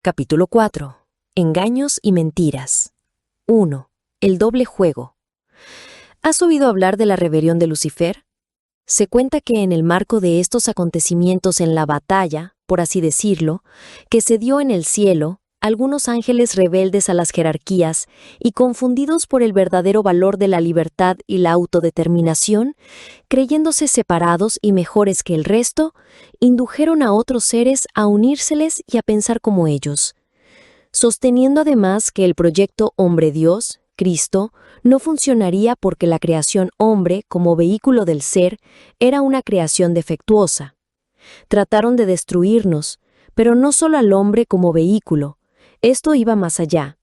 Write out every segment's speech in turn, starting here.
Capítulo 4. Engaños y mentiras. 1. El doble juego. ¿Has oído hablar de la rebelión de Lucifer? Se cuenta que en el marco de estos acontecimientos en la batalla, por así decirlo, que se dio en el cielo, algunos ángeles rebeldes a las jerarquías y confundidos por el verdadero valor de la libertad y la autodeterminación, creyéndose separados y mejores que el resto, indujeron a otros seres a unírseles y a pensar como ellos, sosteniendo además que el proyecto Hombre-Dios, Cristo, no funcionaría porque la creación hombre como vehículo del ser era una creación defectuosa. Trataron de destruirnos, pero no solo al hombre como vehículo. Esto iba más allá.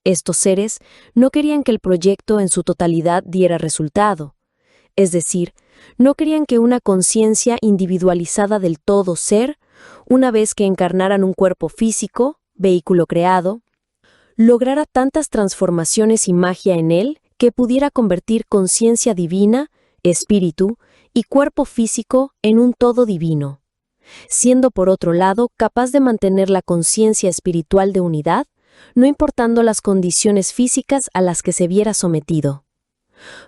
Estos seres no querían que el proyecto en su totalidad diera resultado. Es decir, no querían que una conciencia individualizada del todo ser, una vez que encarnaran un cuerpo físico, vehículo creado, lograra tantas transformaciones y magia en él que pudiera convertir conciencia divina, espíritu y cuerpo físico en un todo divino, siendo por otro lado capaz de mantener la conciencia espiritual de unidad, no importando las condiciones físicas a las que se viera sometido.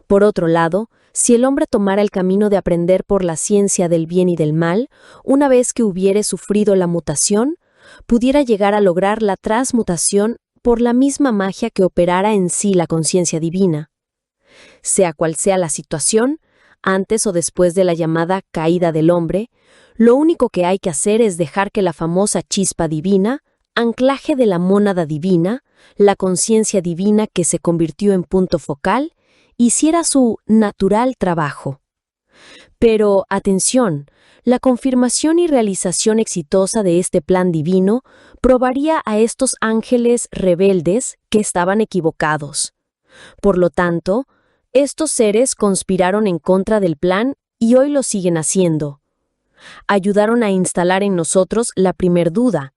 Por otro lado, si el hombre tomara el camino de aprender por la ciencia del bien y del mal, una vez que hubiere sufrido la mutación, pudiera llegar a lograr la transmutación por la misma magia que operara en sí la conciencia divina. Sea cual sea la situación, antes o después de la llamada caída del hombre, lo único que hay que hacer es dejar que la famosa chispa divina, anclaje de la mónada divina, la conciencia divina que se convirtió en punto focal, hiciera su natural trabajo. Pero, atención, la confirmación y realización exitosa de este plan divino probaría a estos ángeles rebeldes que estaban equivocados. Por lo tanto, estos seres conspiraron en contra del plan y hoy lo siguen haciendo. Ayudaron a instalar en nosotros la primer duda,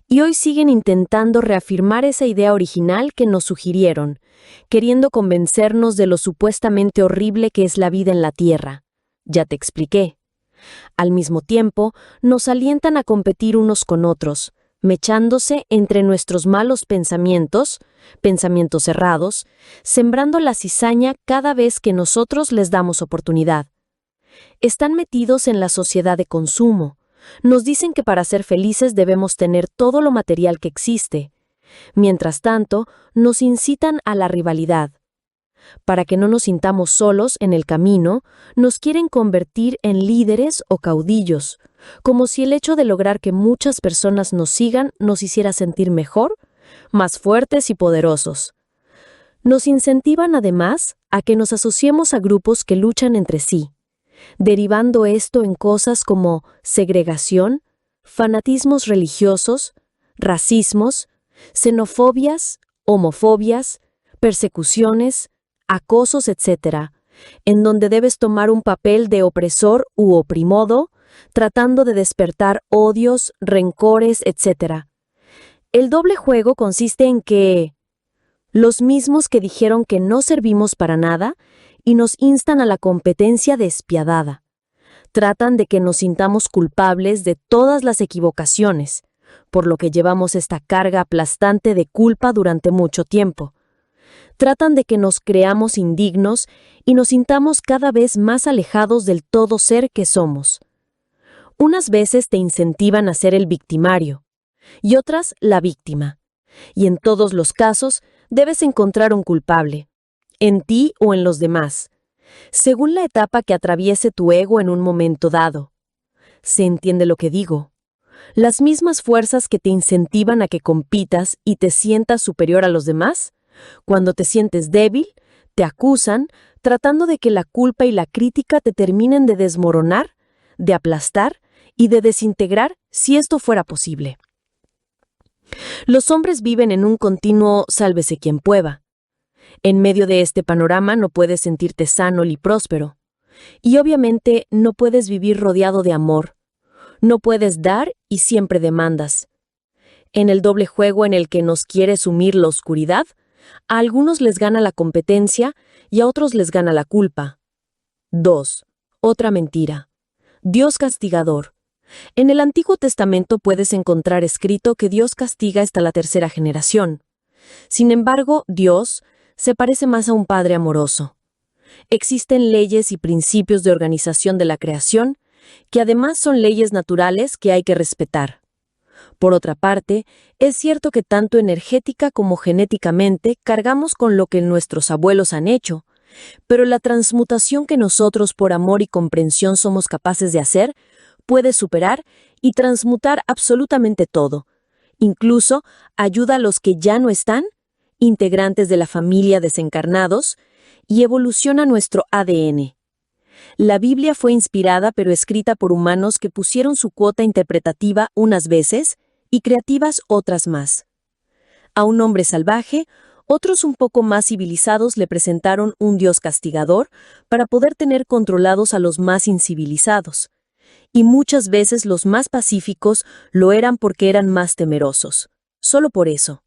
y hoy siguen intentando reafirmar esa idea original que nos sugirieron, queriendo convencernos de lo supuestamente horrible que es la vida en la Tierra. Ya te expliqué. Al mismo tiempo, nos alientan a competir unos con otros, mechándose entre nuestros malos pensamientos errados, sembrando la cizaña cada vez que nosotros les damos oportunidad. Están metidos en la sociedad de consumo. Nos dicen que para ser felices debemos tener todo lo material que existe. Mientras tanto, nos incitan a la rivalidad. Para que no nos sintamos solos en el camino, nos quieren convertir en líderes o caudillos, como si el hecho de lograr que muchas personas nos sigan nos hiciera sentir mejor, más fuertes y poderosos. Nos incentivan además a que nos asociemos a grupos que luchan entre sí, derivando esto en cosas como segregación, fanatismos religiosos, racismos, xenofobias, homofobias, persecuciones, acosos, etc., en donde debes tomar un papel de opresor u oprimodo, tratando de despertar odios, rencores, etc. El doble juego consiste en que los mismos que dijeron que no servimos para nada y nos instan a la competencia despiadada. Tratan de que nos sintamos culpables de todas las equivocaciones, por lo que llevamos esta carga aplastante de culpa durante mucho tiempo. Tratan de que nos creamos indignos y nos sintamos cada vez más alejados del todo ser que somos. Unas veces te incentivan a ser el victimario, y otras la víctima. Y en todos los casos debes encontrar un culpable, en ti o en los demás, según la etapa que atraviese tu ego en un momento dado. ¿Se entiende lo que digo? Las mismas fuerzas que te incentivan a que compitas y te sientas superior a los demás, cuando te sientes débil, te acusan, tratando de que la culpa y la crítica te terminen de desmoronar, de aplastar y de desintegrar si esto fuera posible. Los hombres viven en un continuo sálvese quien pueda. En medio de este panorama no puedes sentirte sano ni próspero. Y obviamente no puedes vivir rodeado de amor. No puedes dar y siempre demandas. En el doble juego en el que nos quiere sumir la oscuridad, a algunos les gana la competencia y a otros les gana la culpa. 2. Otra mentira. Dios castigador. En el Antiguo Testamento puedes encontrar escrito que Dios castiga hasta la tercera generación. Sin embargo, Dios se parece más a un padre amoroso. Existen leyes y principios de organización de la creación que además son leyes naturales que hay que respetar. Por otra parte, es cierto que tanto energética como genéticamente cargamos con lo que nuestros abuelos han hecho, pero la transmutación que nosotros por amor y comprensión somos capaces de hacer puede superar y transmutar absolutamente todo. Incluso ayuda a los que ya no están, integrantes de la familia desencarnados, y evoluciona nuestro ADN. La Biblia fue inspirada pero escrita por humanos que pusieron su cuota interpretativa unas veces y creativas otras más. A un hombre salvaje, otros un poco más civilizados le presentaron un Dios castigador para poder tener controlados a los más incivilizados. Y muchas veces los más pacíficos lo eran porque eran más temerosos. Solo por eso.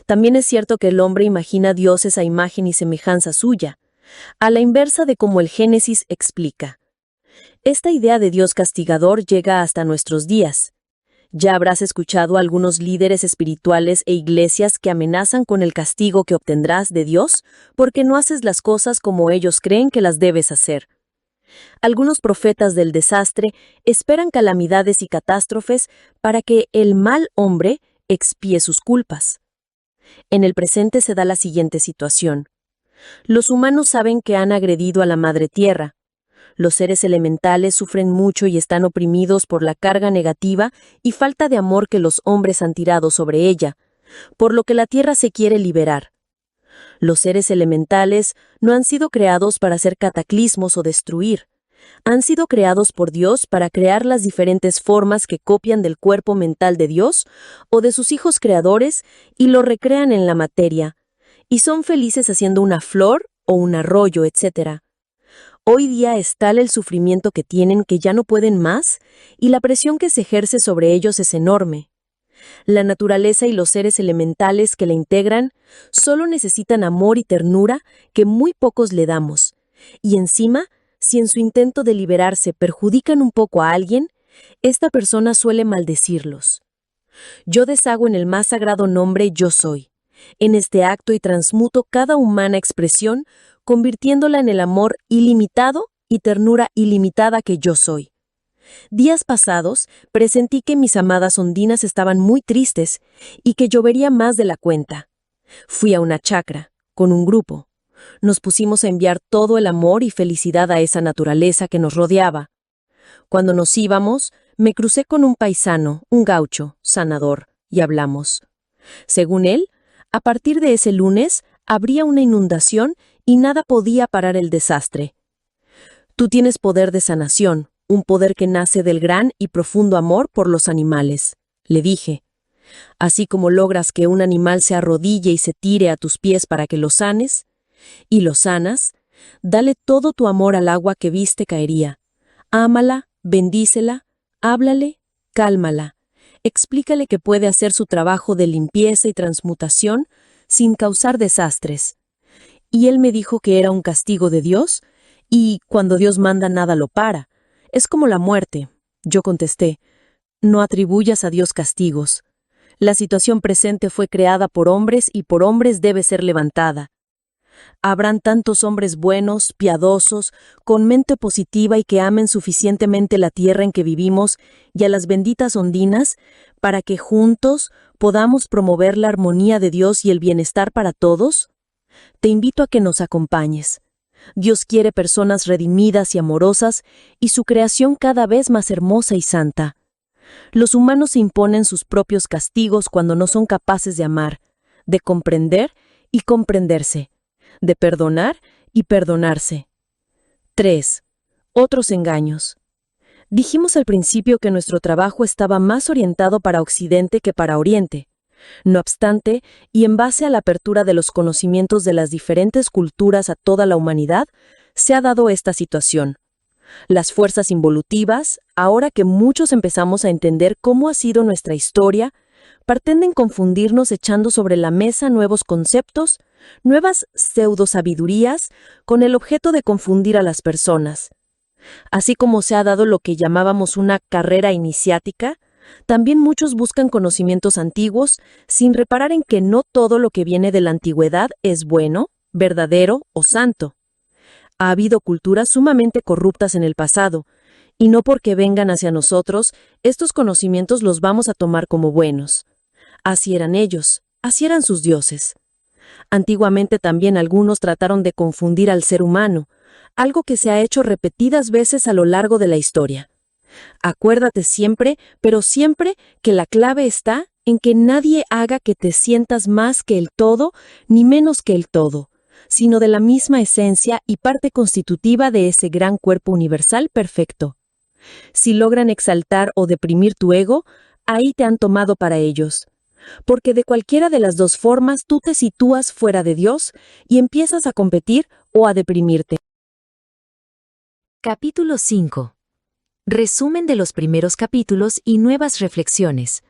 También es cierto que el hombre imagina dioses a imagen y semejanza suya, a la inversa de como el Génesis explica. Esta idea de Dios castigador llega hasta nuestros días. Ya habrás escuchado a algunos líderes espirituales e iglesias que amenazan con el castigo que obtendrás de Dios porque no haces las cosas como ellos creen que las debes hacer. Algunos profetas del desastre esperan calamidades y catástrofes para que el mal hombre expíe sus culpas. En el presente se da la siguiente situación. Los humanos saben que han agredido a la Madre Tierra. Los seres elementales sufren mucho y están oprimidos por la carga negativa y falta de amor que los hombres han tirado sobre ella, por lo que la Tierra se quiere liberar. Los seres elementales no han sido creados para hacer cataclismos o destruir. Han sido creados por Dios para crear las diferentes formas que copian del cuerpo mental de Dios o de sus hijos creadores y lo recrean en la materia, y son felices haciendo una flor o un arroyo, etc. Hoy día es tal el sufrimiento que tienen que ya no pueden más y la presión que se ejerce sobre ellos es enorme. La naturaleza y los seres elementales que la integran solo necesitan amor y ternura que muy pocos le damos, y encima, si en su intento de liberarse perjudican un poco a alguien, esta persona suele maldecirlos. Yo deshago en el más sagrado nombre Yo Soy, en este acto y transmuto cada humana expresión, convirtiéndola en el amor ilimitado y ternura ilimitada que yo soy. Días pasados, presentí que mis amadas ondinas estaban muy tristes y que llovería más de la cuenta. Fui a una chacra, con un grupo. Nos pusimos a enviar todo el amor y felicidad a esa naturaleza que nos rodeaba. Cuando nos íbamos, me crucé con un paisano, un gaucho, sanador, y hablamos. Según él, a partir de ese lunes, habría una inundación y nada podía parar el desastre. Tú tienes poder de sanación, un poder que nace del gran y profundo amor por los animales, le dije. Así como logras que un animal se arrodille y se tire a tus pies para que lo sanes, y lo sanas, dale todo tu amor al agua que viste caería. Ámala, bendícela, háblale, cálmala. Explícale que puede hacer su trabajo de limpieza y transmutación sin causar desastres. Y él me dijo que era un castigo de Dios, y cuando Dios manda nada lo para. Es como la muerte. Yo contesté, no atribuyas a Dios castigos. La situación presente fue creada por hombres y por hombres debe ser levantada. Habrán tantos hombres buenos, piadosos, con mente positiva y que amen suficientemente la tierra en que vivimos y a las benditas ondinas, para que juntos podamos promover la armonía de Dios y el bienestar para todos. Te invito a que nos acompañes. Dios quiere personas redimidas y amorosas y su creación cada vez más hermosa y santa. Los humanos se imponen sus propios castigos cuando no son capaces de amar, de comprender y comprenderse, de perdonar y perdonarse. 3. Otros engaños. Dijimos al principio que nuestro trabajo estaba más orientado para Occidente que para Oriente. No obstante, y en base a la apertura de los conocimientos de las diferentes culturas a toda la humanidad, se ha dado esta situación. Las fuerzas involutivas, ahora que muchos empezamos a entender cómo ha sido nuestra historia, pretenden confundirnos echando sobre la mesa nuevos conceptos, nuevas pseudosabidurías, con el objeto de confundir a las personas. Así como se ha dado lo que llamábamos una carrera iniciática, también muchos buscan conocimientos antiguos sin reparar en que no todo lo que viene de la antigüedad es bueno, verdadero o santo. Ha habido culturas sumamente corruptas en el pasado, y no porque vengan hacia nosotros, estos conocimientos los vamos a tomar como buenos. Así eran ellos, así eran sus dioses. Antiguamente también algunos trataron de confundir al ser humano, algo que se ha hecho repetidas veces a lo largo de la historia. Acuérdate siempre, pero siempre, que la clave está en que nadie haga que te sientas más que el todo ni menos que el todo, sino de la misma esencia y parte constitutiva de ese gran cuerpo universal perfecto. Si logran exaltar o deprimir tu ego, ahí te han tomado para ellos. Porque de cualquiera de las dos formas tú te sitúas fuera de Dios y empiezas a competir o a deprimirte. Capítulo 5. Resumen de los primeros capítulos y nuevas reflexiones.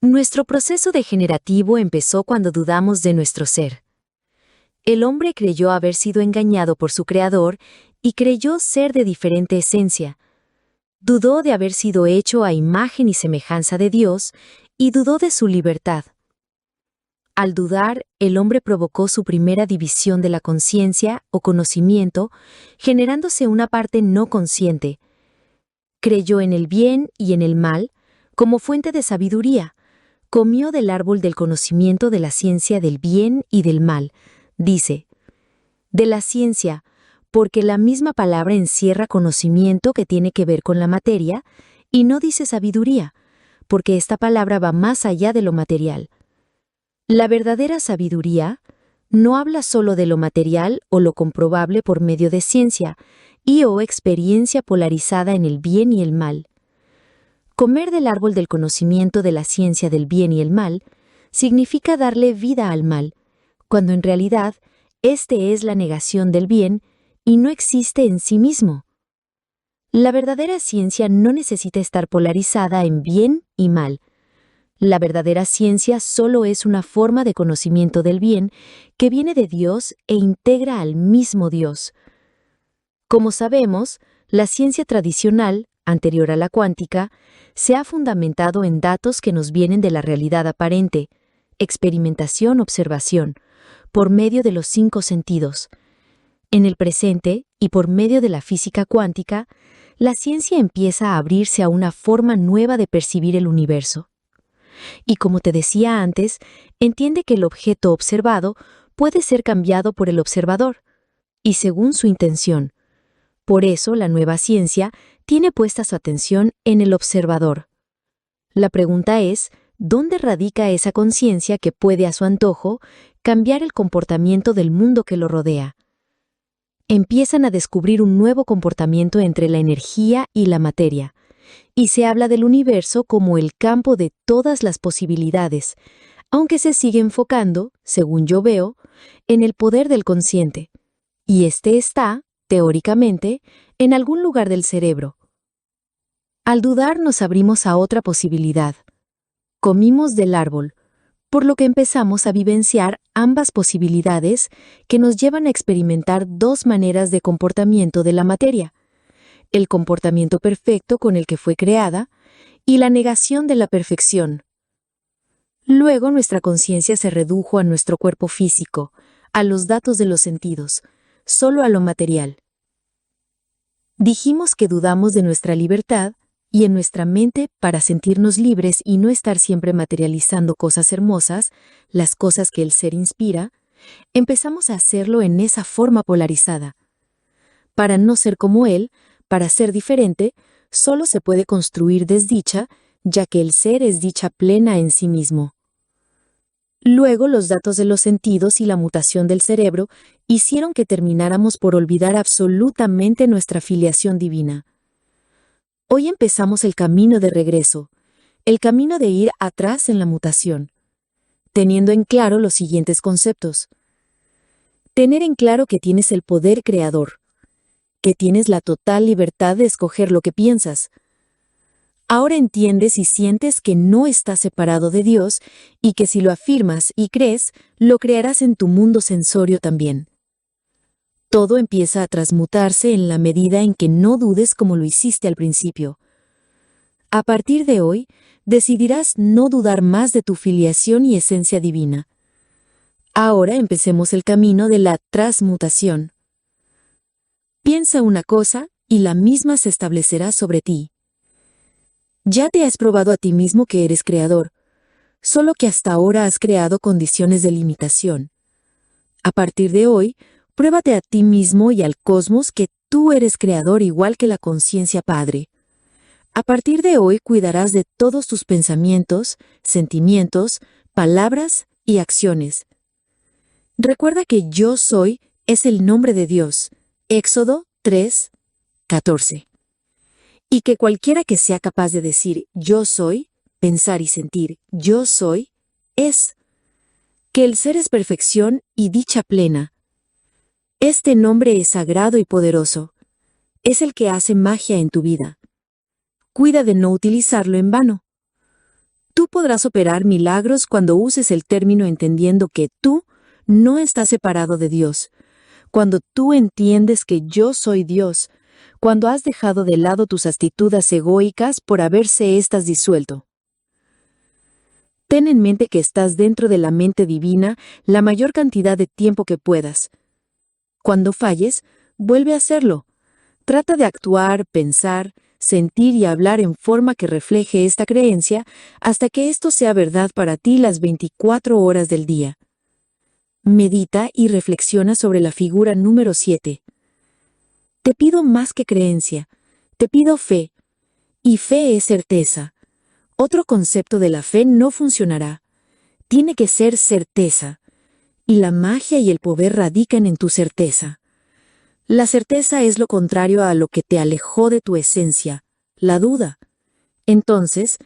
Nuestro proceso degenerativo empezó cuando dudamos de nuestro ser. El hombre creyó haber sido engañado por su creador y creyó ser de diferente esencia. Dudó de haber sido hecho a imagen y semejanza de Dios y dudó de su libertad. Al dudar, el hombre provocó su primera división de la conciencia o conocimiento, generándose una parte no consciente. Creyó en el bien y en el mal como fuente de sabiduría. Comió del árbol del conocimiento de la ciencia del bien y del mal. Dice, de la ciencia, porque la misma palabra encierra conocimiento que tiene que ver con la materia, y no dice sabiduría, porque esta palabra va más allá de lo material. La verdadera sabiduría no habla solo de lo material o lo comprobable por medio de ciencia y o experiencia polarizada en el bien y el mal. Comer del árbol del conocimiento de la ciencia del bien y el mal significa darle vida al mal, cuando en realidad este es la negación del bien y no existe en sí mismo. La verdadera ciencia no necesita estar polarizada en bien y mal. La verdadera ciencia solo es una forma de conocimiento del bien que viene de Dios e integra al mismo Dios. Como sabemos, la ciencia tradicional, anterior a la cuántica, se ha fundamentado en datos que nos vienen de la realidad aparente, experimentación-observación, por medio de los 5 sentidos. En el presente, y por medio de la física cuántica, la ciencia empieza a abrirse a una forma nueva de percibir el universo. Y como te decía antes, entiende que el objeto observado puede ser cambiado por el observador, y según su intención. Por eso la nueva ciencia tiene puesta su atención en el observador. La pregunta es, ¿dónde radica esa conciencia que puede a su antojo cambiar el comportamiento del mundo que lo rodea? Empiezan a descubrir un nuevo comportamiento entre la energía y la materia, y se habla del universo como el campo de todas las posibilidades, aunque se sigue enfocando, según yo veo, en el poder del consciente, y este está, teóricamente, en algún lugar del cerebro. Al dudar nos abrimos a otra posibilidad. Comimos del árbol, por lo que empezamos a vivenciar ambas posibilidades que nos llevan a experimentar 2 maneras de comportamiento de la materia: el comportamiento perfecto con el que fue creada y la negación de la perfección. Luego nuestra conciencia se redujo a nuestro cuerpo físico, a los datos de los sentidos, solo a lo material. Dijimos que dudamos de nuestra libertad y en nuestra mente, para sentirnos libres y no estar siempre materializando cosas hermosas, las cosas que el ser inspira, empezamos a hacerlo en esa forma polarizada. Para no ser como él, para ser diferente, solo se puede construir desdicha, ya que el ser es dicha plena en sí mismo. Luego los datos de los sentidos y la mutación del cerebro hicieron que termináramos por olvidar absolutamente nuestra filiación divina. Hoy empezamos el camino de regreso, el camino de ir atrás en la mutación, teniendo en claro los siguientes conceptos. Tener en claro que tienes el poder creador, que tienes la total libertad de escoger lo que piensas. Ahora entiendes y sientes que no estás separado de Dios y que si lo afirmas y crees, lo crearás en tu mundo sensorio también. Todo empieza a transmutarse en la medida en que no dudes como lo hiciste al principio. A partir de hoy, decidirás no dudar más de tu filiación y esencia divina. Ahora empecemos el camino de la transmutación. Piensa una cosa y la misma se establecerá sobre ti. Ya te has probado a ti mismo que eres creador, solo que hasta ahora has creado condiciones de limitación. A partir de hoy, pruébate a ti mismo y al cosmos que tú eres creador igual que la conciencia Padre. A partir de hoy cuidarás de todos tus pensamientos, sentimientos, palabras y acciones. Recuerda que yo soy es el nombre de Dios. Éxodo 3:14. Y que cualquiera que sea capaz de decir yo soy, pensar y sentir yo soy, es. Que el ser es perfección y dicha plena. Este nombre es sagrado y poderoso. Es el que hace magia en tu vida. Cuida de no utilizarlo en vano. Tú podrás operar milagros cuando uses el término entendiendo que tú no estás separado de Dios. Cuando tú entiendes que yo soy Dios, cuando has dejado de lado tus actitudes egoicas por haberse éstas disuelto. Ten en mente que estás dentro de la mente divina la mayor cantidad de tiempo que puedas. Cuando falles, vuelve a hacerlo. Trata de actuar, pensar, sentir y hablar en forma que refleje esta creencia hasta que esto sea verdad para ti las 24 horas del día. Medita y reflexiona sobre la figura número 7. Te pido más que creencia, te pido fe. Y fe es certeza. Otro concepto de la fe no funcionará. Tiene que ser certeza. Y la magia y el poder radican en tu certeza. La certeza es lo contrario a lo que te alejó de tu esencia, la duda. Entonces,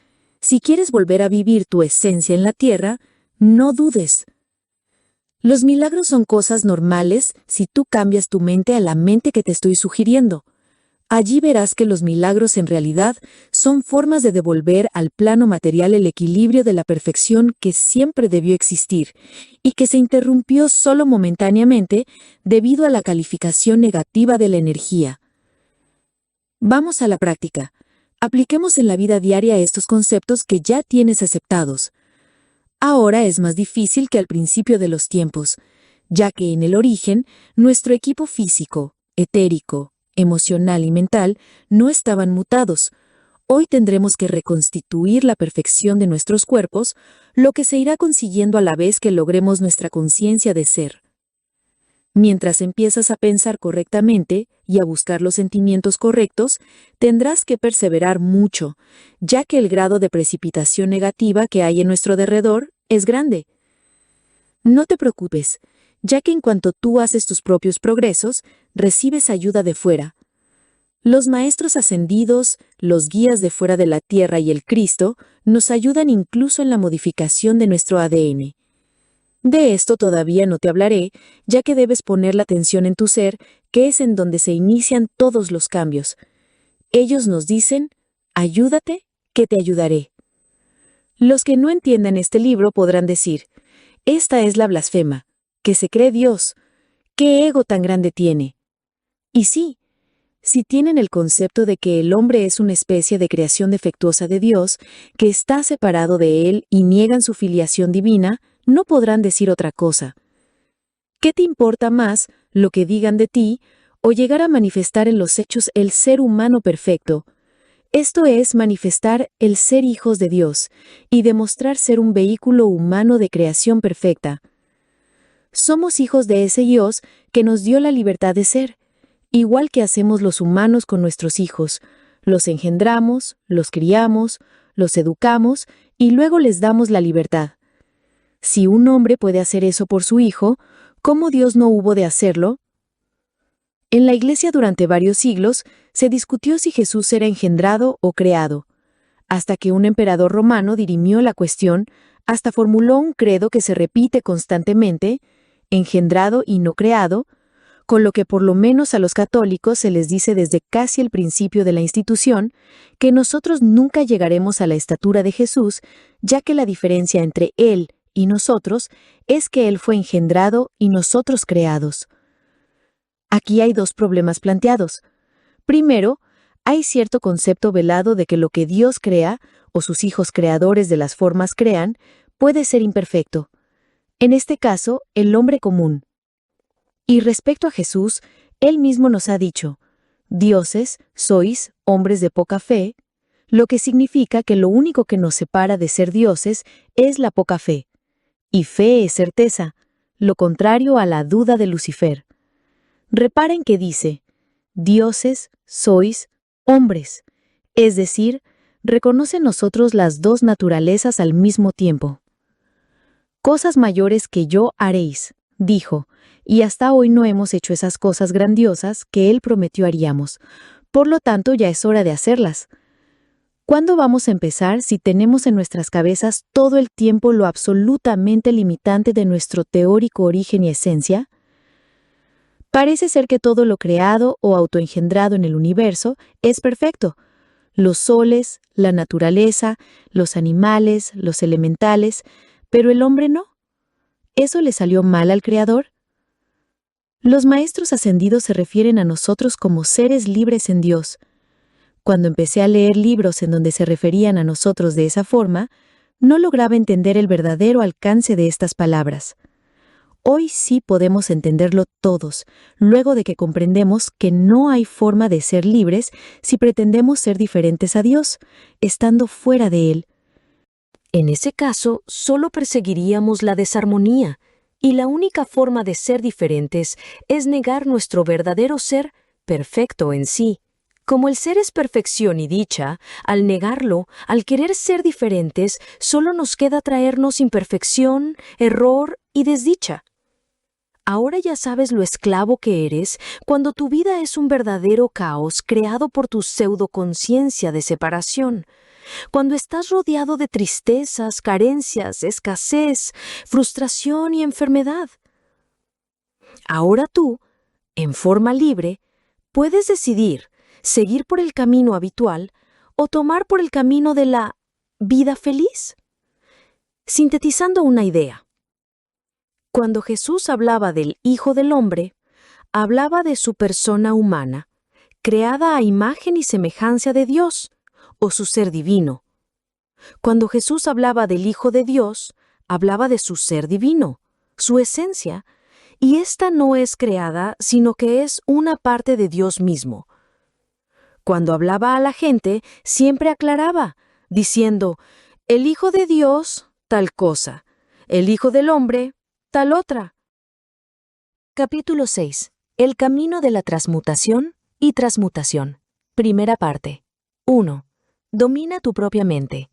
si quieres volver a vivir tu esencia en la tierra, no dudes. Los milagros son cosas normales si tú cambias tu mente a la mente que te estoy sugiriendo. Allí verás que los milagros en realidad son formas de devolver al plano material el equilibrio de la perfección que siempre debió existir y que se interrumpió solo momentáneamente debido a la calificación negativa de la energía. Vamos a la práctica. Apliquemos en la vida diaria estos conceptos que ya tienes aceptados. Ahora es más difícil que al principio de los tiempos, ya que en el origen nuestro equipo físico, etérico, emocional y mental no estaban mutados. Hoy tendremos que reconstituir la perfección de nuestros cuerpos, lo que se irá consiguiendo a la vez que logremos nuestra conciencia de ser. Mientras empiezas a pensar correctamente y a buscar los sentimientos correctos, tendrás que perseverar mucho, ya que el grado de precipitación negativa que hay en nuestro derredor es grande. No te preocupes, ya que en cuanto tú haces tus propios progresos, recibes ayuda de fuera. Los maestros ascendidos, los guías de fuera de la Tierra y el Cristo nos ayudan incluso en la modificación de nuestro ADN. De esto todavía no te hablaré, ya que debes poner la atención en tu ser, que es en donde se inician todos los cambios. Ellos nos dicen, ayúdate, que te ayudaré. Los que no entiendan este libro podrán decir, esta es la blasfema, que se cree Dios, ¿qué ego tan grande tiene? Y sí, si tienen el concepto de que el hombre es una especie de creación defectuosa de Dios, que está separado de él y niegan su filiación divina, no podrán decir otra cosa. ¿Qué te importa más lo que digan de ti o llegar a manifestar en los hechos el ser humano perfecto? Esto es manifestar el ser hijos de Dios y demostrar ser un vehículo humano de creación perfecta. Somos hijos de ese Dios que nos dio la libertad de ser, igual que hacemos los humanos con nuestros hijos. Los engendramos, los criamos, los educamos y luego les damos la libertad. Si un hombre puede hacer eso por su hijo, ¿cómo Dios no hubo de hacerlo? En la Iglesia durante varios siglos se discutió si Jesús era engendrado o creado, hasta que un emperador romano dirimió la cuestión, hasta formuló un credo que se repite constantemente, engendrado y no creado, con lo que por lo menos a los católicos se les dice desde casi el principio de la institución que nosotros nunca llegaremos a la estatura de Jesús, ya que la diferencia entre Él y nosotros es que Él fue engendrado y nosotros creados. Aquí hay dos problemas planteados. Primero, hay cierto concepto velado de que lo que Dios crea, o sus hijos creadores de las formas crean, puede ser imperfecto. En este caso, el hombre común. Y respecto a Jesús, Él mismo nos ha dicho, dioses, sois hombres de poca fe, lo que significa que lo único que nos separa de ser dioses es la poca fe. Y fe es certeza, lo contrario a la duda de Lucifer. Reparen que dice, dioses, sois hombres, es decir, reconoce en nosotros las dos naturalezas al mismo tiempo. Cosas mayores que yo haréis, dijo, y hasta hoy no hemos hecho esas cosas grandiosas que Él prometió haríamos. Por lo tanto, ya es hora de hacerlas. ¿Cuándo vamos a empezar si tenemos en nuestras cabezas todo el tiempo lo absolutamente limitante de nuestro teórico origen y esencia? Parece ser que todo lo creado o autoengendrado en el universo es perfecto. Los soles, la naturaleza, los animales, los elementales, pero el hombre no. ¿Eso le salió mal al Creador? Los maestros ascendidos se refieren a nosotros como seres libres en Dios. Cuando empecé a leer libros en donde se referían a nosotros de esa forma, no lograba entender el verdadero alcance de estas palabras. Hoy sí podemos entenderlo todos, luego de que comprendemos que no hay forma de ser libres si pretendemos ser diferentes a Dios, estando fuera de Él. En ese caso, solo perseguiríamos la desarmonía, y la única forma de ser diferentes es negar nuestro verdadero ser perfecto en sí. Como el ser es perfección y dicha, al negarlo, al querer ser diferentes, solo nos queda traernos imperfección, error y desdicha. Ahora ya sabes lo esclavo que eres cuando tu vida es un verdadero caos creado por tu pseudoconciencia de separación. Cuando estás rodeado de tristezas, carencias, escasez, frustración y enfermedad. Ahora tú, en forma libre, puedes decidir seguir por el camino habitual o tomar por el camino de la vida feliz. Sintetizando una idea. Cuando Jesús hablaba del Hijo del Hombre, hablaba de su persona humana, creada a imagen y semejanza de Dios, o su ser divino. Cuando Jesús hablaba del Hijo de Dios, hablaba de su ser divino, su esencia, y ésta no es creada, sino que es una parte de Dios mismo. Cuando hablaba a la gente, siempre aclaraba, diciendo, el Hijo de Dios, tal cosa, el Hijo del Hombre, tal otra. Capítulo 6. El camino de la transmutación y transmutación. Primera parte. 1. Domina tu propia mente.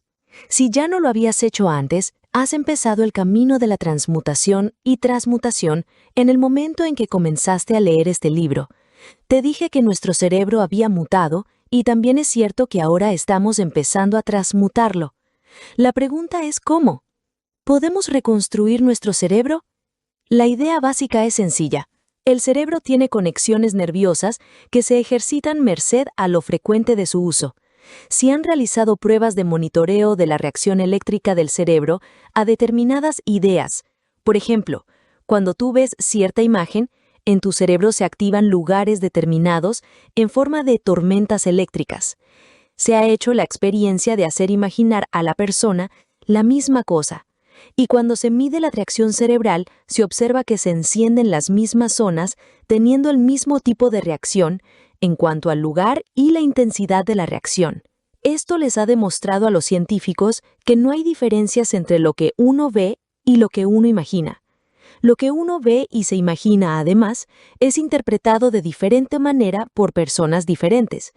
Si ya no lo habías hecho antes, has empezado el camino de la transmutación y transmutación en el momento en que comenzaste a leer este libro. Te dije que nuestro cerebro había mutado y también es cierto que ahora estamos empezando a transmutarlo. La pregunta es ¿cómo? ¿Podemos reconstruir nuestro cerebro? La idea básica es sencilla. El cerebro tiene conexiones nerviosas que se ejercitan merced a lo frecuente de su uso. Si han realizado pruebas de monitoreo de la reacción eléctrica del cerebro a determinadas ideas, por ejemplo, cuando tú ves cierta imagen, en tu cerebro se activan lugares determinados en forma de tormentas eléctricas. Se ha hecho la experiencia de hacer imaginar a la persona la misma cosa, y cuando se mide la reacción cerebral, se observa que se encienden las mismas zonas teniendo el mismo tipo de reacción en cuanto al lugar y la intensidad de la reacción. Esto les ha demostrado a los científicos que no hay diferencias entre lo que uno ve y lo que uno imagina. Lo que uno ve y se imagina, además, es interpretado de diferente manera por personas diferentes.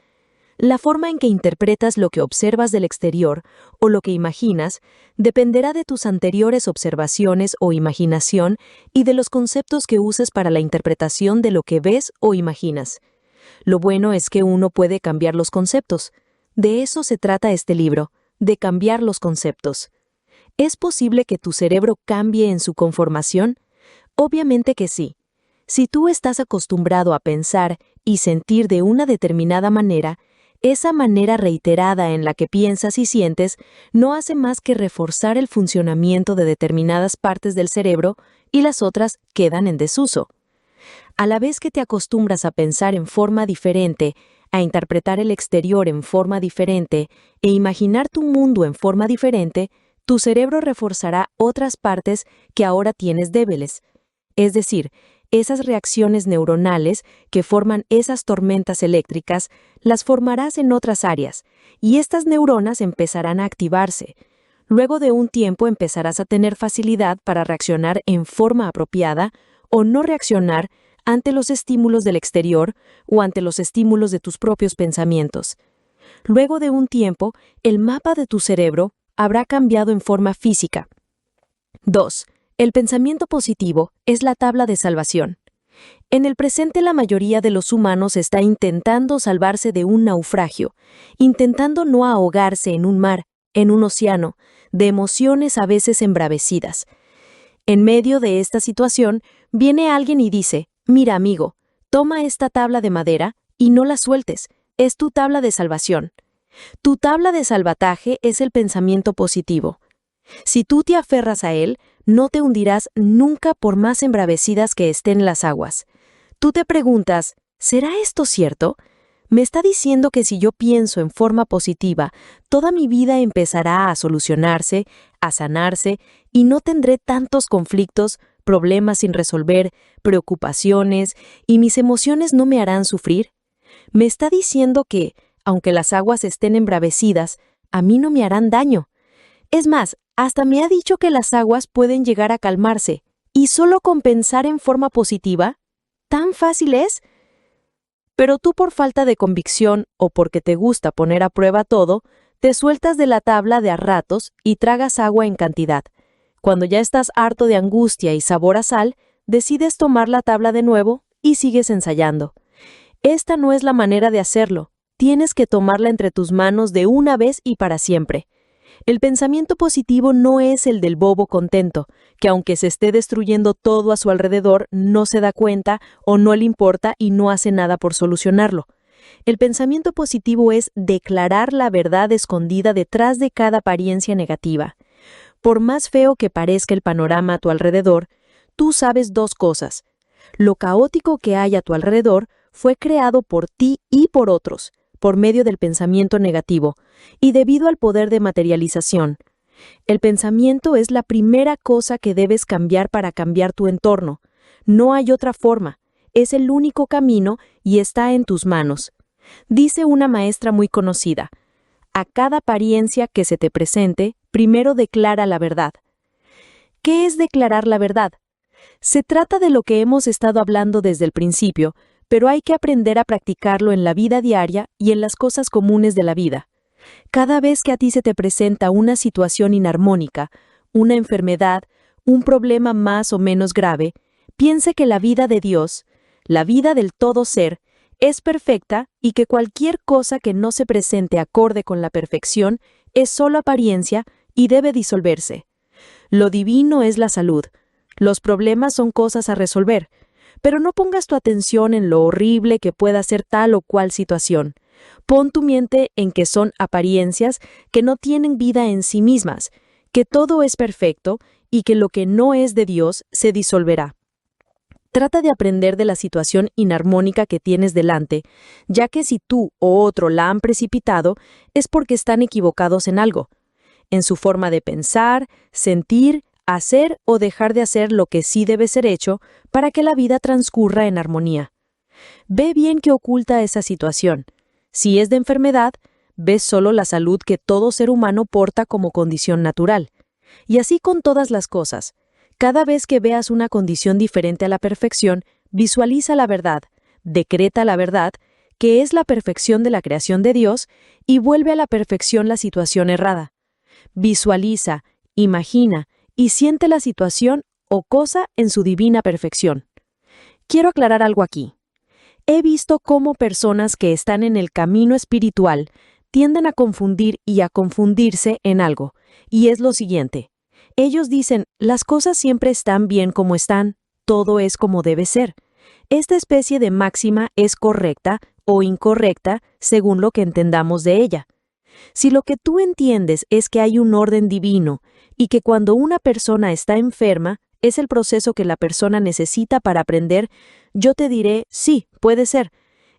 La forma en que interpretas lo que observas del exterior o lo que imaginas dependerá de tus anteriores observaciones o imaginación y de los conceptos que uses para la interpretación de lo que ves o imaginas. Lo bueno es que uno puede cambiar los conceptos. De eso se trata este libro, de cambiar los conceptos. ¿Es posible que tu cerebro cambie en su conformación? Obviamente que sí. Si tú estás acostumbrado a pensar y sentir de una determinada manera, esa manera reiterada en la que piensas y sientes no hace más que reforzar el funcionamiento de determinadas partes del cerebro y las otras quedan en desuso. A la vez que te acostumbras a pensar en forma diferente, a interpretar el exterior en forma diferente e imaginar tu mundo en forma diferente, tu cerebro reforzará otras partes que ahora tienes débiles. Es decir, esas reacciones neuronales que forman esas tormentas eléctricas, las formarás en otras áreas, y estas neuronas empezarán a activarse. Luego de un tiempo empezarás a tener facilidad para reaccionar en forma apropiada o no reaccionar ante los estímulos del exterior o ante los estímulos de tus propios pensamientos. Luego de un tiempo, el mapa de tu cerebro habrá cambiado en forma física. 2. El pensamiento positivo es la tabla de salvación. En el presente la mayoría de los humanos está intentando salvarse de un naufragio, intentando no ahogarse en un mar, en un océano, de emociones a veces embravecidas. En medio de esta situación, viene alguien y dice: «Mira, amigo, toma esta tabla de madera y no la sueltes, es tu tabla de salvación». Tu tabla de salvataje es el pensamiento positivo. Si tú te aferras a él, no te hundirás nunca por más embravecidas que estén las aguas. Tú te preguntas, ¿será esto cierto? ¿Me está diciendo que si yo pienso en forma positiva, toda mi vida empezará a solucionarse, a sanarse, y no tendré tantos conflictos, problemas sin resolver, preocupaciones, y mis emociones no me harán sufrir? ¿Me está diciendo que, aunque las aguas estén embravecidas, a mí no me harán daño? Es más, hasta me ha dicho que las aguas pueden llegar a calmarse, y solo con pensar en forma positiva, ¿tan fácil es? Pero tú, por falta de convicción o porque te gusta poner a prueba todo, te sueltas de la tabla de a ratos y tragas agua en cantidad. Cuando ya estás harto de angustia y sabor a sal, decides tomar la tabla de nuevo y sigues ensayando. Esta no es la manera de hacerlo. Tienes que tomarla entre tus manos de una vez y para siempre. El pensamiento positivo no es el del bobo contento, que aunque se esté destruyendo todo a su alrededor, no se da cuenta o no le importa y no hace nada por solucionarlo. El pensamiento positivo es declarar la verdad escondida detrás de cada apariencia negativa. Por más feo que parezca el panorama a tu alrededor, tú sabes dos cosas. Lo caótico que hay a tu alrededor fue creado por ti y por otros, por medio del pensamiento negativo, y debido al poder de materialización. El pensamiento es la primera cosa que debes cambiar para cambiar tu entorno. No hay otra forma, es el único camino y está en tus manos. Dice una maestra muy conocida: a cada apariencia que se te presente, primero declara la verdad. ¿Qué es declarar la verdad? Se trata de lo que hemos estado hablando desde el principio, pero hay que aprender a practicarlo en la vida diaria y en las cosas comunes de la vida. Cada vez que a ti se te presenta una situación inarmónica, una enfermedad, un problema más o menos grave, piense que la vida de Dios, la vida del todo ser, es perfecta y que cualquier cosa que no se presente acorde con la perfección es solo apariencia y debe disolverse. Lo divino es la salud. Los problemas son cosas a resolver, pero no pongas tu atención en lo horrible que pueda ser tal o cual situación. Pon tu mente en que son apariencias que no tienen vida en sí mismas, que todo es perfecto y que lo que no es de Dios se disolverá. Trata de aprender de la situación inarmónica que tienes delante, ya que si tú o otro la han precipitado, es porque están equivocados en algo, en su forma de pensar, sentir, hacer o dejar de hacer lo que sí debe ser hecho para que la vida transcurra en armonía. Ve bien qué oculta esa situación. Si es de enfermedad, ves solo la salud que todo ser humano porta como condición natural. Y así con todas las cosas. Cada vez que veas una condición diferente a la perfección, visualiza la verdad, decreta la verdad, que es la perfección de la creación de Dios, y vuelve a la perfección la situación errada. Visualiza, imagina y siente la situación o cosa en su divina perfección. Quiero aclarar algo aquí. He visto cómo personas que están en el camino espiritual tienden a confundir y a confundirse en algo, y es lo siguiente. Ellos dicen, las cosas siempre están bien como están, todo es como debe ser. Esta especie de máxima es correcta o incorrecta según lo que entendamos de ella. Si lo que tú entiendes es que hay un orden divino y que cuando una persona está enferma, Es el proceso que la persona necesita para aprender. Yo te diré, sí, puede ser.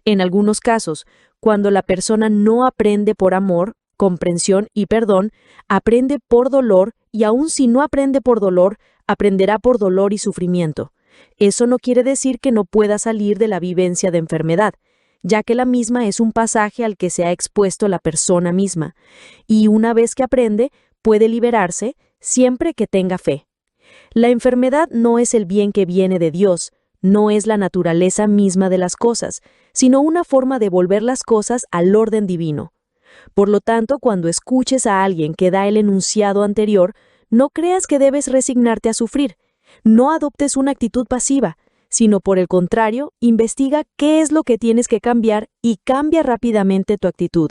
En algunos casos, cuando la persona no aprende por amor, comprensión y perdón, aprende por dolor, y aun si no aprende por dolor, aprenderá por dolor y sufrimiento. Eso no quiere decir que no pueda salir de la vivencia de enfermedad, ya que la misma es un pasaje al que se ha expuesto la persona misma, y una vez que aprende, puede liberarse siempre que tenga fe. La enfermedad no es el bien que viene de Dios, no es la naturaleza misma de las cosas, sino una forma de volver las cosas al orden divino. Por lo tanto, cuando escuches a alguien que da el enunciado anterior, no creas que debes resignarte a sufrir. No adoptes una actitud pasiva, sino por el contrario, investiga qué es lo que tienes que cambiar y cambia rápidamente tu actitud,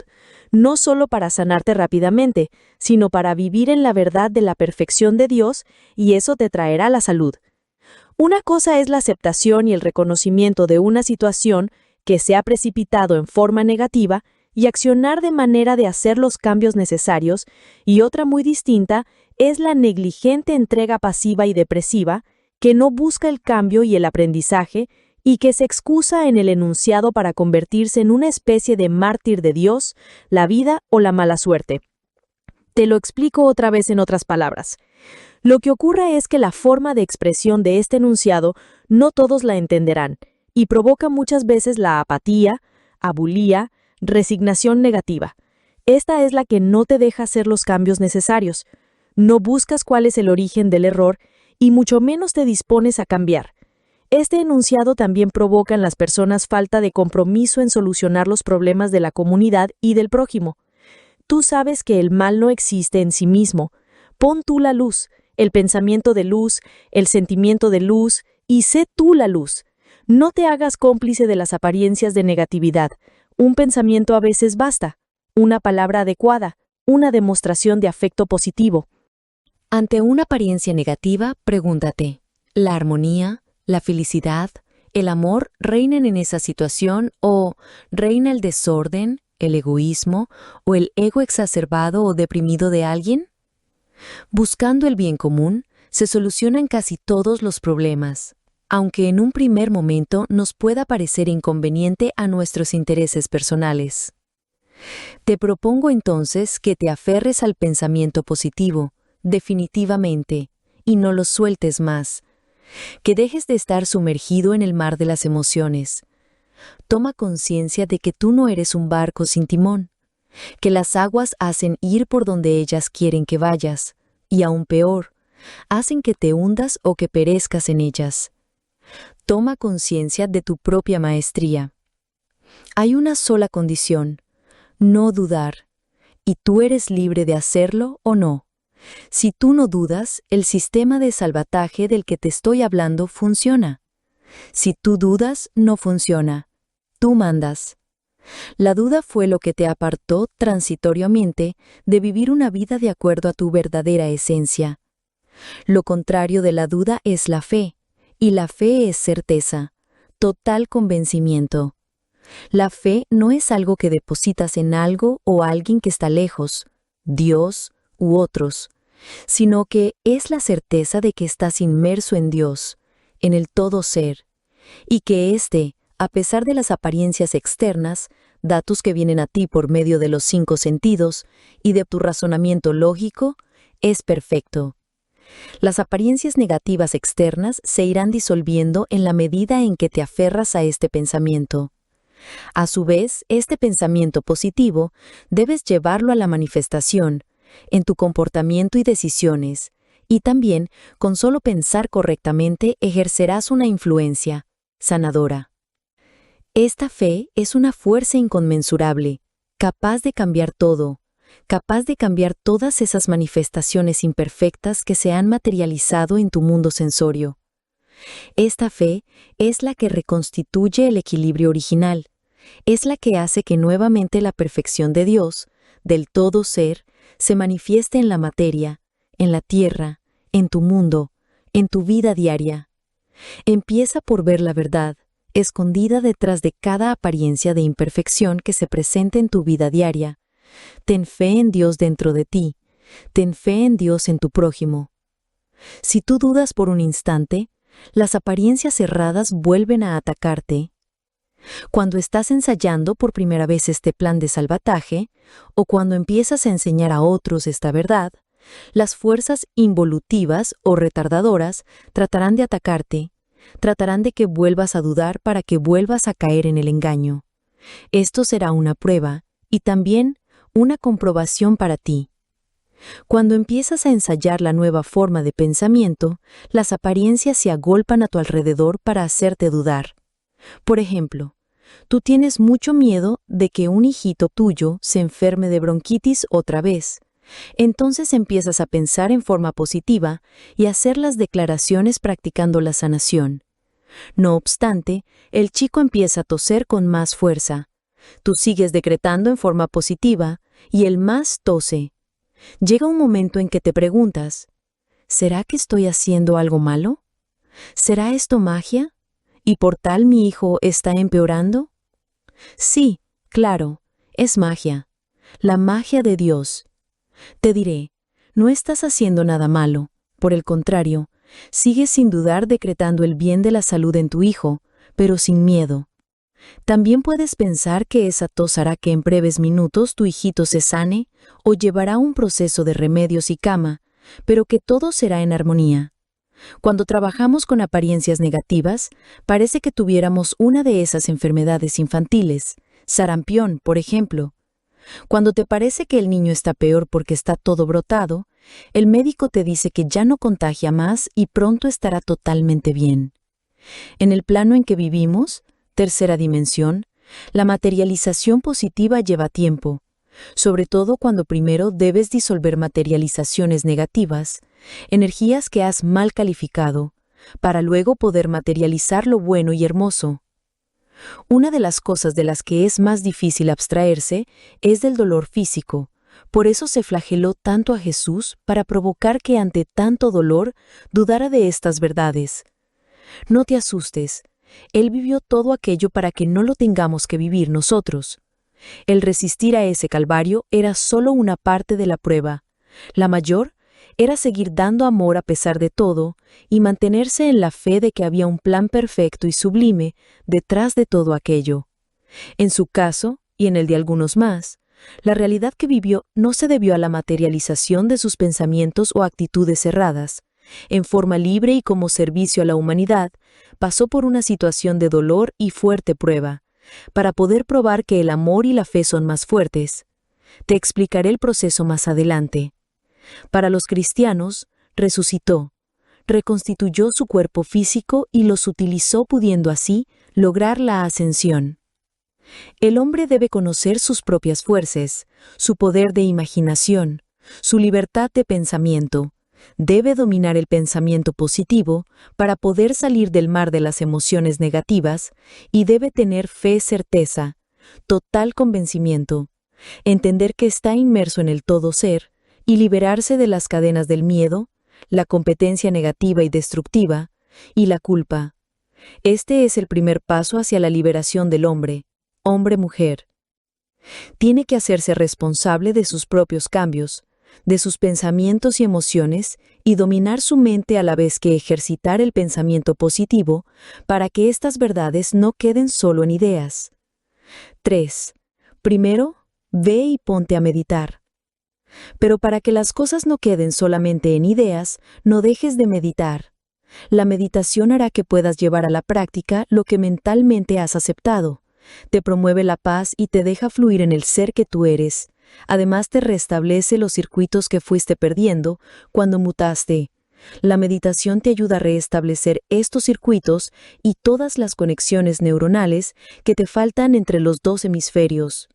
no solo para sanarte rápidamente, sino para vivir en la verdad de la perfección de Dios, y eso te traerá la salud. Una cosa es la aceptación y el reconocimiento de una situación que se ha precipitado en forma negativa y accionar de manera de hacer los cambios necesarios, y otra muy distinta es la negligente entrega pasiva y depresiva que no busca el cambio y el aprendizaje y que se excusa en el enunciado para convertirse en una especie de mártir de Dios, la vida o la mala suerte. Te lo explico otra vez en otras palabras. Lo que ocurre es que la forma de expresión de este enunciado no todos la entenderán y provoca muchas veces la apatía, abulía, resignación negativa. Esta es la que no te deja hacer los cambios necesarios. No buscas cuál es el origen del error y mucho menos te dispones a cambiar. Este enunciado también provoca en las personas falta de compromiso en solucionar los problemas de la comunidad y del prójimo. Tú sabes que el mal no existe en sí mismo. Pon tú la luz, el pensamiento de luz, el sentimiento de luz, y sé tú la luz. No te hagas cómplice de las apariencias de negatividad. Un pensamiento a veces basta, una palabra adecuada, una demostración de afecto positivo. Ante una apariencia negativa, pregúntate, ¿la armonía, la felicidad, el amor reinan en esa situación o reina el desorden, el egoísmo o el ego exacerbado o deprimido de alguien? Buscando el bien común, se solucionan casi todos los problemas, aunque en un primer momento nos pueda parecer inconveniente a nuestros intereses personales. Te propongo entonces que te aferres al pensamiento positivo, definitivamente, y no lo sueltes más. Que dejes de estar sumergido en el mar de las emociones. Toma conciencia de que tú no eres un barco sin timón, que las aguas hacen ir por donde ellas quieren que vayas, y aún peor, hacen que te hundas o que perezcas en ellas. Toma conciencia de tu propia maestría. Hay una sola condición, no dudar, y tú eres libre de hacerlo o no. Si tú no dudas, el sistema de salvataje del que te estoy hablando funciona. Si tú dudas, no funciona. Tú mandas. La duda fue lo que te apartó transitoriamente de vivir una vida de acuerdo a tu verdadera esencia. Lo contrario de la duda es la fe, y la fe es certeza, total convencimiento. La fe no es algo que depositas en algo o alguien que está lejos, Dios u otros, sino que es la certeza de que estás inmerso en Dios, en el todo ser, y que éste, a pesar de las apariencias externas, datos que vienen a ti por medio de los 5 sentidos y de tu razonamiento lógico, es perfecto. Las apariencias negativas externas se irán disolviendo en la medida en que te aferras a este pensamiento. A su vez, este pensamiento positivo debes llevarlo a la manifestación, en tu comportamiento y decisiones, y también, con solo pensar correctamente, ejercerás una influencia sanadora. Esta fe es una fuerza inconmensurable, capaz de cambiar todo, capaz de cambiar todas esas manifestaciones imperfectas que se han materializado en tu mundo sensorio. Esta fe es la que reconstituye el equilibrio original, es la que hace que nuevamente la perfección de Dios, del todo ser, se manifieste en la materia, en la tierra, en tu mundo, en tu vida diaria. Empieza por ver la verdad, escondida detrás de cada apariencia de imperfección que se presente en tu vida diaria. Ten fe en Dios dentro de ti, ten fe en Dios en tu prójimo. Si tú dudas por un instante, las apariencias cerradas vuelven a atacarte. Cuando estás ensayando por primera vez este plan de salvataje, o cuando empiezas a enseñar a otros esta verdad, las fuerzas involutivas o retardadoras tratarán de atacarte, tratarán de que vuelvas a dudar para que vuelvas a caer en el engaño. Esto será una prueba y también una comprobación para ti. Cuando empiezas a ensayar la nueva forma de pensamiento, las apariencias se agolpan a tu alrededor para hacerte dudar. Por ejemplo, tú tienes mucho miedo de que un hijito tuyo se enferme de bronquitis otra vez. Entonces empiezas a pensar en forma positiva y a hacer las declaraciones practicando la sanación. No obstante, el chico empieza a toser con más fuerza. Tú sigues decretando en forma positiva y él más tose. Llega un momento en que te preguntas, ¿será que estoy haciendo algo malo? ¿Será esto magia? ¿Y por tal mi hijo está empeorando? Sí, claro, es magia. La magia de Dios. Te diré, no estás haciendo nada malo. Por el contrario, sigues sin dudar decretando el bien de la salud en tu hijo, pero sin miedo. También puedes pensar que esa tos hará que en breves minutos tu hijito se sane o llevará un proceso de remedios y cama, pero que todo será en armonía. Cuando trabajamos con apariencias negativas, parece que tuviéramos una de esas enfermedades infantiles, sarampión, por ejemplo. Cuando te parece que el niño está peor porque está todo brotado, el médico te dice que ya no contagia más y pronto estará totalmente bien. En el plano en que vivimos, tercera dimensión, la materialización positiva lleva tiempo, sobre todo cuando primero debes disolver materializaciones negativas, energías que has mal calificado, para luego poder materializar lo bueno y hermoso. Una de las cosas de las que es más difícil abstraerse es del dolor físico. Por eso se flageló tanto a Jesús para provocar que ante tanto dolor dudara de estas verdades. No te asustes, Él vivió todo aquello para que no lo tengamos que vivir nosotros. El resistir a ese calvario era solo una parte de la prueba. La mayor era seguir dando amor a pesar de todo y mantenerse en la fe de que había un plan perfecto y sublime detrás de todo aquello. En su caso, y en el de algunos más, la realidad que vivió no se debió a la materialización de sus pensamientos o actitudes cerradas. En forma libre y como servicio a la humanidad, pasó por una situación de dolor y fuerte prueba, para poder probar que el amor y la fe son más fuertes. Te explicaré el proceso más adelante. Para los cristianos, resucitó, reconstituyó su cuerpo físico y los utilizó pudiendo así lograr la ascensión. El hombre debe conocer sus propias fuerzas, su poder de imaginación, su libertad de pensamiento. Debe dominar el pensamiento positivo para poder salir del mar de las emociones negativas y debe tener fe, certeza, total convencimiento, entender que está inmerso en el todo ser y liberarse de las cadenas del miedo, la competencia negativa y destructiva y la culpa. Este es el primer paso hacia la liberación del hombre, hombre-mujer. Tiene que hacerse responsable de sus propios cambios, de sus pensamientos y emociones y dominar su mente a la vez que ejercitar el pensamiento positivo para que estas verdades no queden solo en ideas. 3. Primero, ve y ponte a meditar. Pero para que las cosas no queden solamente en ideas, no dejes de meditar. La meditación hará que puedas llevar a la práctica lo que mentalmente has aceptado. Te promueve la paz y te deja fluir en el ser que tú eres. Además te restablece los circuitos que fuiste perdiendo cuando mutaste. La meditación te ayuda a restablecer estos circuitos y todas las conexiones neuronales que te faltan entre los dos hemisferios.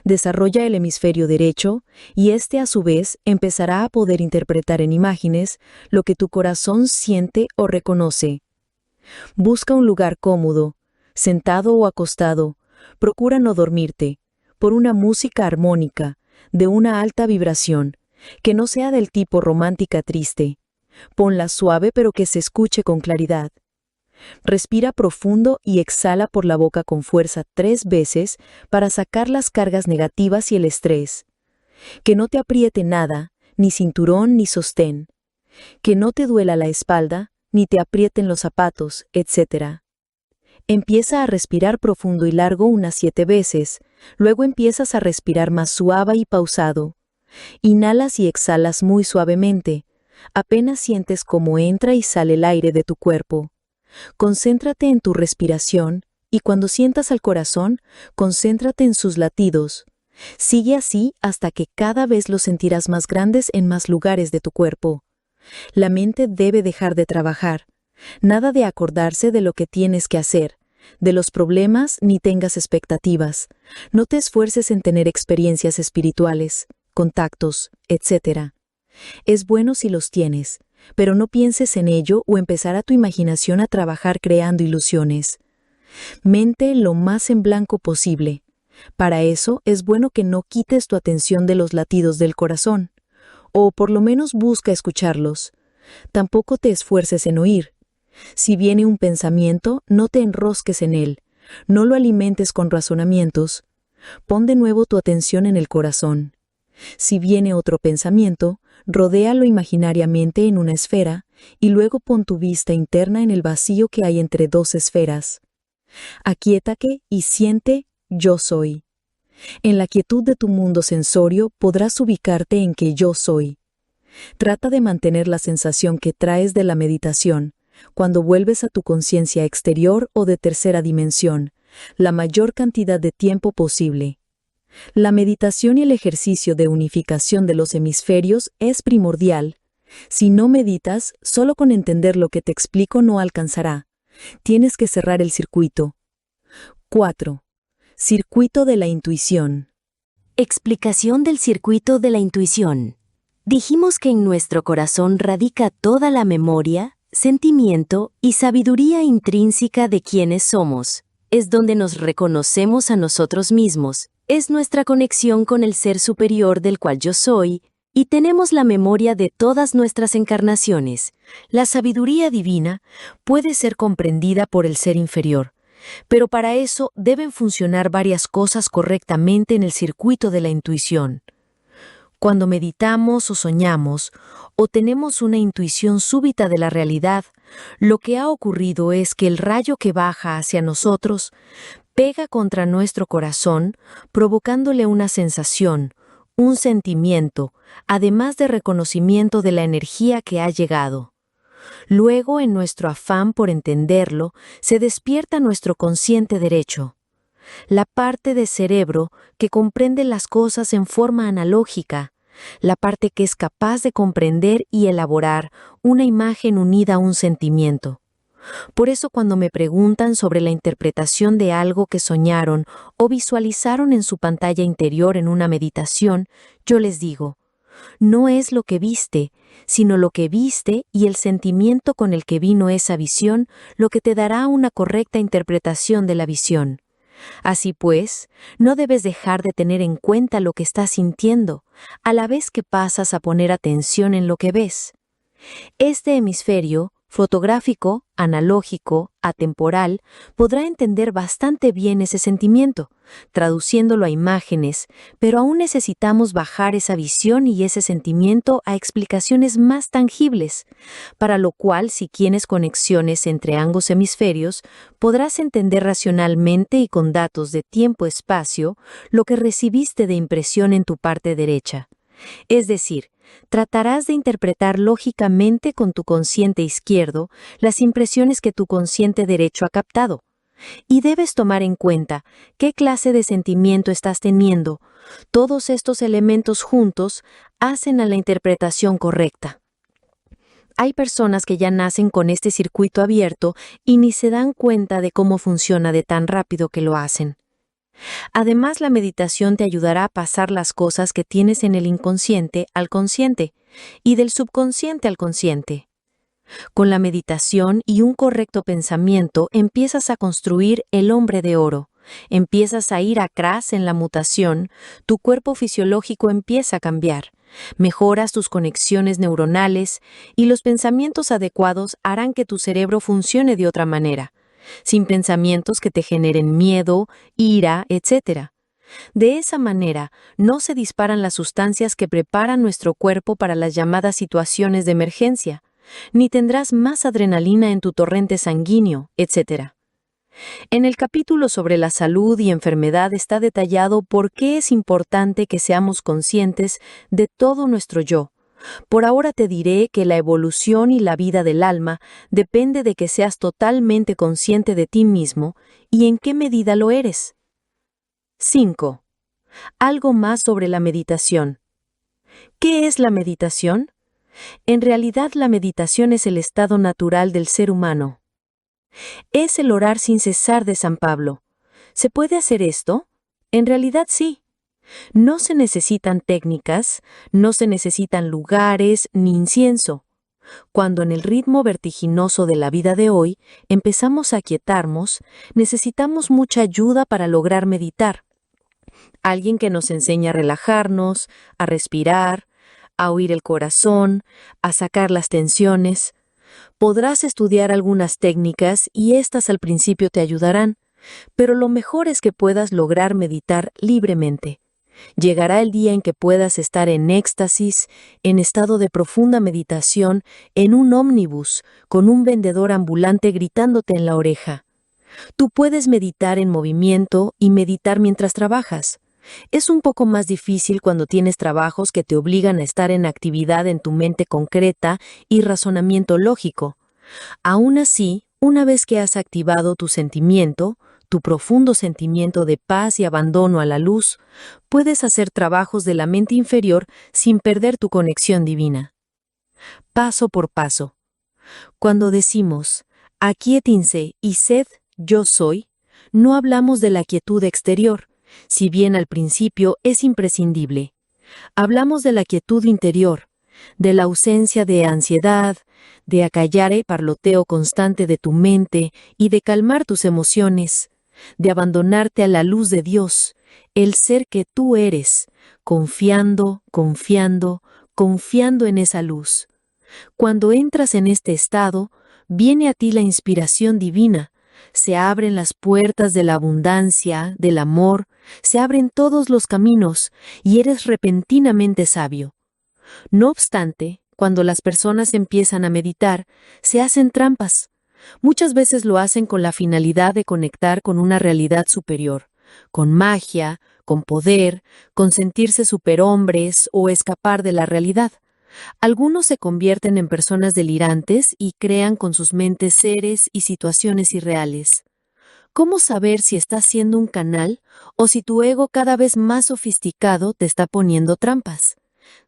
Desarrolla el hemisferio derecho y este a su vez empezará a poder interpretar en imágenes lo que tu corazón siente o reconoce. Busca un lugar cómodo, sentado o acostado. Procura no dormirte. Por una música armónica, de una alta vibración, que no sea del tipo romántica triste. Ponla suave pero que se escuche con claridad. Respira profundo y exhala por la boca con fuerza 3 veces para sacar las cargas negativas y el estrés. Que no te apriete nada, ni cinturón ni sostén. Que no te duela la espalda, ni te aprieten los zapatos, etc. Empieza a respirar profundo y largo unas 7 veces, luego empiezas a respirar más suave y pausado. Inhalas y exhalas muy suavemente, apenas sientes cómo entra y sale el aire de tu cuerpo. Concéntrate en tu respiración y cuando sientas al corazón, concéntrate en sus latidos. Sigue así hasta que cada vez los sentirás más grandes en más lugares de tu cuerpo. La mente debe dejar de trabajar. Nada de acordarse de lo que tienes que hacer, de los problemas ni tengas expectativas. No te esfuerces en tener experiencias espirituales, contactos, etc. Es bueno si los tienes, pero no pienses en ello o empezar a tu imaginación a trabajar creando ilusiones. Mente lo más en blanco posible. Para eso es bueno que no quites tu atención de los latidos del corazón, o por lo menos busca escucharlos. Tampoco te esfuerces en oír. Si viene un pensamiento, no te enrosques en él, no lo alimentes con razonamientos. Pon de nuevo tu atención en el corazón. Si viene otro pensamiento, rodéalo imaginariamente en una esfera y luego pon tu vista interna en el vacío que hay entre 2 esferas. Aquíétate y siente yo soy. En la quietud de tu mundo sensorio podrás ubicarte en que yo soy. Trata de mantener la sensación que traes de la meditación cuando vuelves a tu conciencia exterior o de tercera dimensión, la mayor cantidad de tiempo posible. La meditación y el ejercicio de unificación de los hemisferios es primordial. Si no meditas, solo con entender lo que te explico no alcanzará. Tienes que cerrar el circuito. 4. Circuito de la intuición. Explicación del circuito de la intuición. Dijimos que en nuestro corazón radica toda la memoria, sentimiento y sabiduría intrínseca de quienes somos. Es donde nos reconocemos a nosotros mismos. Es nuestra conexión con el ser superior del cual yo soy, y tenemos la memoria de todas nuestras encarnaciones. La sabiduría divina puede ser comprendida por el ser inferior, pero para eso deben funcionar varias cosas correctamente en el circuito de la intuición. Cuando meditamos o soñamos, o tenemos una intuición súbita de la realidad, lo que ha ocurrido es que el rayo que baja hacia nosotros pega contra nuestro corazón, provocándole una sensación, un sentimiento, además de reconocimiento de la energía que ha llegado. Luego, en nuestro afán por entenderlo, se despierta nuestro consciente derecho, la parte del cerebro que comprende las cosas en forma analógica, la parte que es capaz de comprender y elaborar una imagen unida a un sentimiento. Por eso cuando me preguntan sobre la interpretación de algo que soñaron o visualizaron en su pantalla interior en una meditación, yo les digo, no es lo que viste, sino lo que viste y el sentimiento con el que vino esa visión lo que te dará una correcta interpretación de la visión. Así pues, no debes dejar de tener en cuenta lo que estás sintiendo, a la vez que pasas a poner atención en lo que ves. Este hemisferio, fotográfico, analógico, atemporal, podrá entender bastante bien ese sentimiento, traduciéndolo a imágenes, pero aún necesitamos bajar esa visión y ese sentimiento a explicaciones más tangibles, para lo cual, si tienes conexiones entre ambos hemisferios, podrás entender racionalmente y con datos de tiempo-espacio lo que recibiste de impresión en tu parte derecha. Es decir, tratarás de interpretar lógicamente con tu consciente izquierdo las impresiones que tu consciente derecho ha captado. Y debes tomar en cuenta qué clase de sentimiento estás teniendo. Todos estos elementos juntos hacen a la interpretación correcta. Hay personas que ya nacen con este circuito abierto y ni se dan cuenta de cómo funciona de tan rápido que lo hacen. Además, la meditación te ayudará a pasar las cosas que tienes en el inconsciente al consciente y del subconsciente al consciente. Con la meditación y un correcto pensamiento empiezas a construir el hombre de oro, empiezas a ir atrás en la mutación, tu cuerpo fisiológico empieza a cambiar, mejoras tus conexiones neuronales y los pensamientos adecuados harán que tu cerebro funcione de otra manera, sin pensamientos que te generen miedo, ira, etc. De esa manera, no se disparan las sustancias que preparan nuestro cuerpo para las llamadas situaciones de emergencia, ni tendrás más adrenalina en tu torrente sanguíneo, etc. En el capítulo sobre la salud y enfermedad está detallado por qué es importante que seamos conscientes de todo nuestro yo. Por ahora te diré que la evolución y la vida del alma depende de que seas totalmente consciente de ti mismo y en qué medida lo eres. 5. Algo más sobre la meditación. ¿Qué es la meditación? En realidad, la meditación es el estado natural del ser humano. Es el orar sin cesar de San Pablo. ¿Se puede hacer esto? En realidad sí. No se necesitan técnicas, no se necesitan lugares ni incienso. Cuando en el ritmo vertiginoso de la vida de hoy empezamos a aquietarnos, necesitamos mucha ayuda para lograr meditar. Alguien que nos enseñe a relajarnos, a respirar, a oír el corazón, a sacar las tensiones. Podrás estudiar algunas técnicas y estas al principio te ayudarán, pero lo mejor es que puedas lograr meditar libremente. Llegará el día en que puedas estar en éxtasis, en estado de profunda meditación, en un ómnibus, con un vendedor ambulante gritándote en la oreja. Tú puedes meditar en movimiento y meditar mientras trabajas. Es un poco más difícil cuando tienes trabajos que te obligan a estar en actividad en tu mente concreta y razonamiento lógico. Aún así, una vez que has activado tu sentimiento, tu profundo sentimiento de paz y abandono a la luz, puedes hacer trabajos de la mente inferior sin perder tu conexión divina. Paso por paso. Cuando decimos, aquíétense y sed, yo soy, no hablamos de la quietud exterior, si bien al principio es imprescindible. Hablamos de la quietud interior, de la ausencia de ansiedad, de acallar el parloteo constante de tu mente y de calmar tus emociones, de abandonarte a la luz de Dios, el ser que tú eres, confiando, confiando, confiando en esa luz. Cuando entras en este estado, viene a ti la inspiración divina, se abren las puertas de la abundancia, del amor, se abren todos los caminos y eres repentinamente sabio. No obstante, cuando las personas empiezan a meditar, se hacen trampas. Muchas veces lo hacen con la finalidad de conectar con una realidad superior, con magia, con poder, con sentirse superhombres o escapar de la realidad. Algunos se convierten en personas delirantes y crean con sus mentes seres y situaciones irreales. ¿Cómo saber si estás siendo un canal o si tu ego cada vez más sofisticado te está poniendo trampas?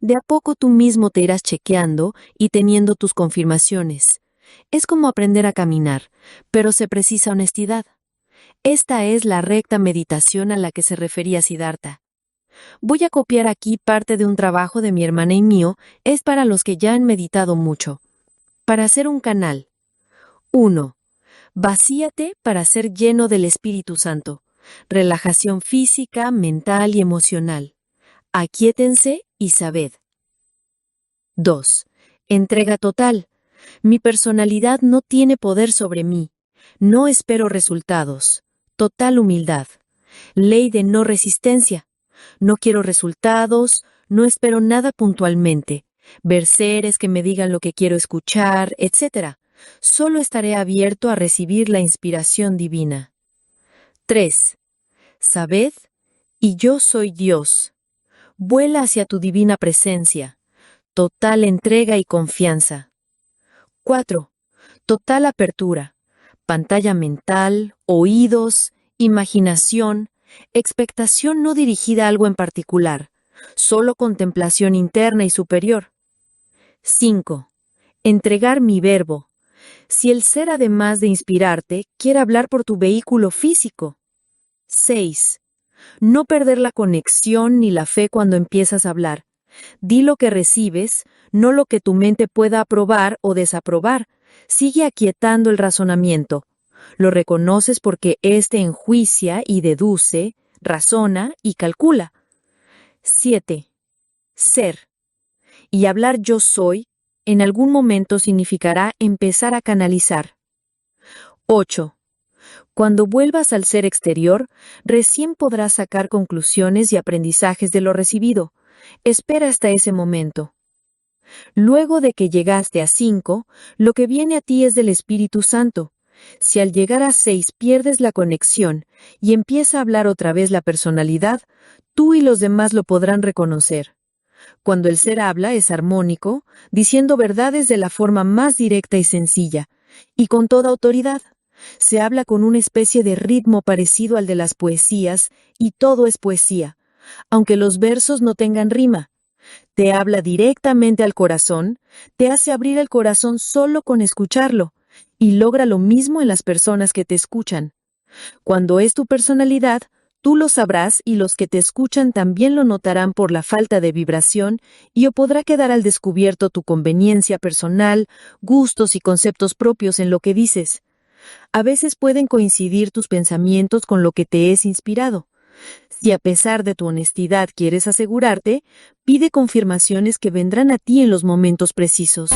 De a poco tú mismo te irás chequeando y teniendo tus confirmaciones. Es como aprender a caminar, pero se precisa honestidad. Esta es la recta meditación a la que se refería Siddhartha. Voy a copiar aquí parte de un trabajo de mi hermana y mío, es para los que ya han meditado mucho. Para hacer un canal. 1. Vacíate para ser lleno del Espíritu Santo. Relajación física, mental y emocional. Aquíétense y sabed. 2. Entrega total. Mi personalidad no tiene poder sobre mí. No espero resultados. Total humildad. Ley de no resistencia. No quiero resultados, no espero nada puntualmente. Ver seres que me digan lo que quiero escuchar, etc. Solo estaré abierto a recibir la inspiración divina. 3. Sabed, y yo soy Dios. Vuela hacia tu divina presencia. Total entrega y confianza. 4. Total apertura. Pantalla mental, oídos, imaginación, expectación no dirigida a algo en particular, solo contemplación interna y superior. 5. Entregar mi verbo. Si el ser, además de inspirarte, quiere hablar por tu vehículo físico. 6. No perder la conexión ni la fe cuando empiezas a hablar. Di lo que recibes, no lo que tu mente pueda aprobar o desaprobar. Sigue aquietando el razonamiento. Lo reconoces porque éste enjuicia y deduce, razona y calcula. 7. Ser. Y hablar yo soy, en algún momento significará empezar a canalizar. 8. Cuando vuelvas al ser exterior, recién podrás sacar conclusiones y aprendizajes de lo recibido. Espera hasta ese momento. Luego de que llegaste a 5, lo que viene a ti es del Espíritu Santo. Si al llegar a 6 pierdes la conexión y empieza a hablar otra vez la personalidad, tú y los demás lo podrán reconocer. Cuando el ser habla es armónico, diciendo verdades de la forma más directa y sencilla, y con toda autoridad. Se habla con una especie de ritmo parecido al de las poesías, y todo es poesía, aunque los versos no tengan rima. Te habla directamente al corazón, te hace abrir el corazón solo con escucharlo, y logra lo mismo en las personas que te escuchan. Cuando es tu personalidad, tú lo sabrás y los que te escuchan también lo notarán por la falta de vibración y o podrá quedar al descubierto tu conveniencia personal, gustos y conceptos propios en lo que dices. A veces pueden coincidir tus pensamientos con lo que te es inspirado. Si a pesar de tu honestidad quieres asegurarte, pide confirmaciones que vendrán a ti en los momentos precisos.